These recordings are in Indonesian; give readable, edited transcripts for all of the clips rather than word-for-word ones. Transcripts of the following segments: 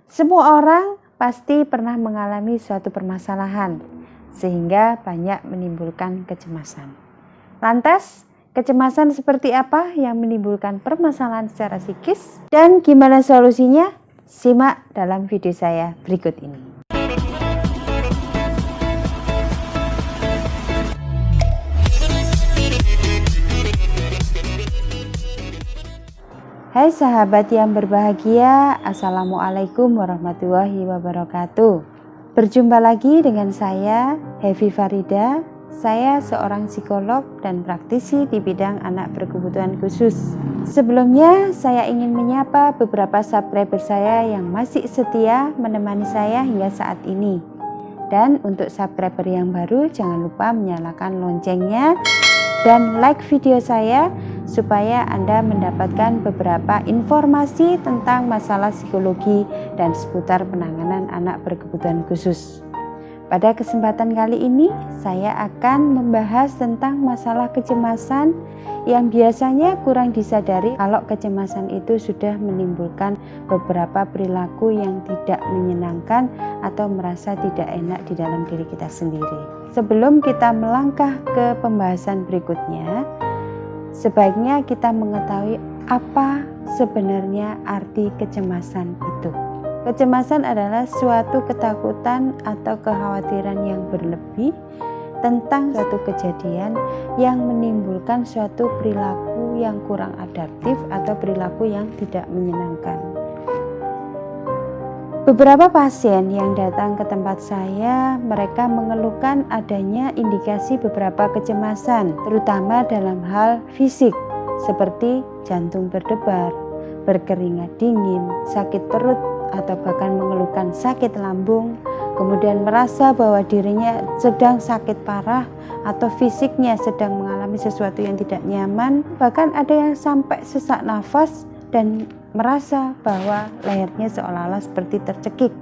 Semua orang pasti pernah mengalami suatu permasalahan, sehingga banyak menimbulkan kecemasan. Lantas, kecemasan seperti apa yang menimbulkan permasalahan secara psikis? Dan gimana solusinya? Simak dalam video saya berikut ini. Hai sahabat yang berbahagia, Assalamualaikum warahmatullahi wabarakatuh. Berjumpa lagi dengan saya, Hevi Farida. Saya seorang psikolog dan praktisi di bidang anak berkebutuhan khusus. Sebelumnya, saya ingin menyapa beberapa subscriber saya yang masih setia menemani saya hingga saat ini. Dan untuk subscriber yang baru, jangan lupa menyalakan loncengnya dan like video saya supaya Anda mendapatkan beberapa informasi tentang masalah psikologi dan seputar penanganan anak berkebutuhan khusus. Pada kesempatan kali ini, saya akan membahas tentang masalah kecemasan yang biasanya kurang disadari kalau kecemasan itu sudah menimbulkan beberapa perilaku yang tidak menyenangkan atau merasa tidak enak di dalam diri kita sendiri. Sebelum kita melangkah ke pembahasan berikutnya, sebaiknya kita mengetahui apa sebenarnya arti kecemasan itu. Kecemasan adalah suatu ketakutan atau kekhawatiran yang berlebih tentang suatu kejadian yang menimbulkan suatu perilaku yang kurang adaptif atau perilaku yang tidak menyenangkan. Beberapa pasien yang datang ke tempat saya, mereka mengeluhkan adanya indikasi beberapa kecemasan, terutama dalam hal fisik, seperti jantung berdebar, berkeringat dingin, sakit perut, atau bahkan mengeluhkan sakit lambung, kemudian merasa bahwa dirinya sedang sakit parah atau fisiknya sedang mengalami sesuatu yang tidak nyaman, bahkan ada yang sampai sesak nafas dan merasa bahwa lehernya seolah-olah seperti tercekik.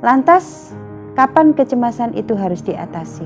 Lantas, kapan kecemasan itu harus diatasi?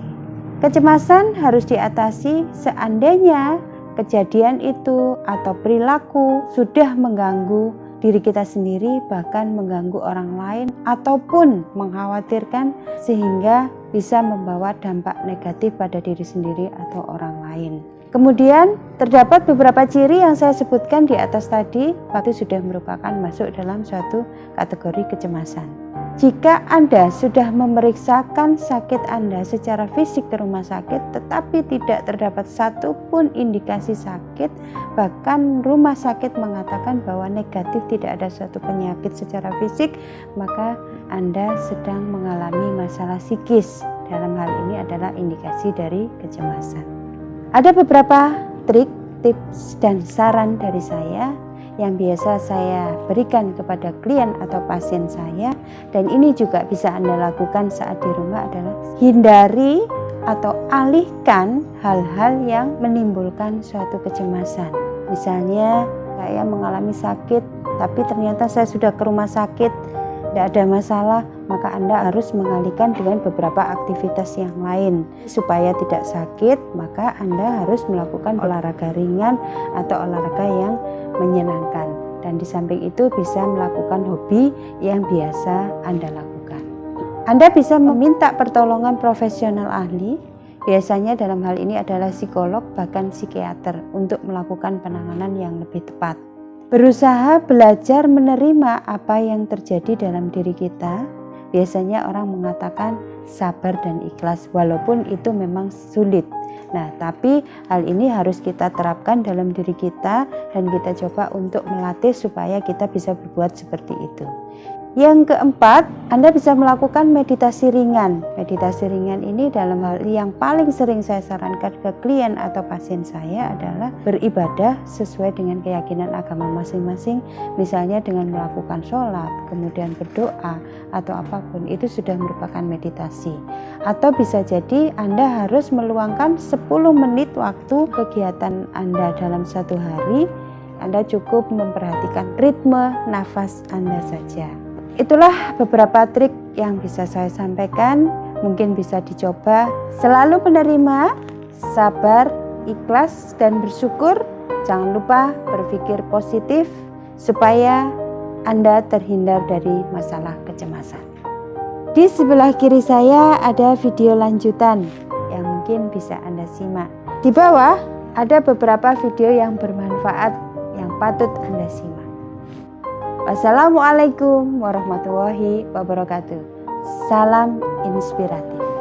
Kecemasan harus diatasi seandainya kejadian itu atau perilaku sudah mengganggu diri kita sendiri, bahkan mengganggu orang lain ataupun mengkhawatirkan sehingga bisa membawa dampak negatif pada diri sendiri atau orang lain. Kemudian terdapat beberapa ciri yang saya sebutkan di atas tadi, waktu sudah merupakan masuk dalam suatu kategori kecemasan. Jika Anda sudah memeriksakan sakit Anda secara fisik ke rumah sakit tetapi tidak terdapat satupun indikasi sakit, bahkan rumah sakit mengatakan bahwa negatif tidak ada suatu penyakit secara fisik, maka Anda sedang mengalami masalah psikis. Dalam hal ini adalah indikasi dari kecemasan. Ada beberapa trik, tips, dan saran dari saya yang biasa saya berikan kepada klien atau pasien saya, dan ini juga bisa Anda lakukan saat di rumah, adalah hindari atau alihkan hal-hal yang menimbulkan suatu kecemasan. Misalnya saya mengalami sakit tapi ternyata saya sudah ke rumah sakit, tidak ada masalah, maka Anda harus mengalihkan dengan beberapa aktivitas yang lain. Supaya tidak sakit, maka Anda harus melakukan olahraga ringan atau olahraga yang menyenangkan. Dan di samping itu bisa melakukan hobi yang biasa Anda lakukan. Anda bisa meminta pertolongan profesional ahli, biasanya dalam hal ini adalah psikolog, bahkan psikiater, untuk melakukan penanganan yang lebih tepat. Berusaha belajar menerima apa yang terjadi dalam diri kita. Biasanya orang mengatakan sabar dan ikhlas, walaupun itu memang sulit. Nah, tapi hal ini harus kita terapkan dalam diri kita dan kita coba untuk melatih supaya kita bisa berbuat seperti itu. Yang keempat, Anda bisa melakukan meditasi ringan. Meditasi ringan ini dalam hal yang paling sering saya sarankan ke klien atau pasien saya adalah beribadah sesuai dengan keyakinan agama masing-masing. Misalnya dengan melakukan sholat, kemudian berdoa atau apapun, itu sudah merupakan meditasi. Atau bisa jadi Anda harus meluangkan 10 menit waktu kegiatan Anda dalam satu hari. Anda cukup memperhatikan ritme nafas Anda saja. Itulah beberapa trik yang bisa saya sampaikan, mungkin bisa dicoba. Selalu menerima, sabar, ikhlas, dan bersyukur. Jangan lupa berpikir positif supaya Anda terhindar dari masalah kecemasan. Di sebelah kiri saya ada video lanjutan yang mungkin bisa Anda simak. Di bawah ada beberapa video yang bermanfaat yang patut Anda simak. Wassalamualaikum warahmatullahi wabarakatuh. Salam inspiratif.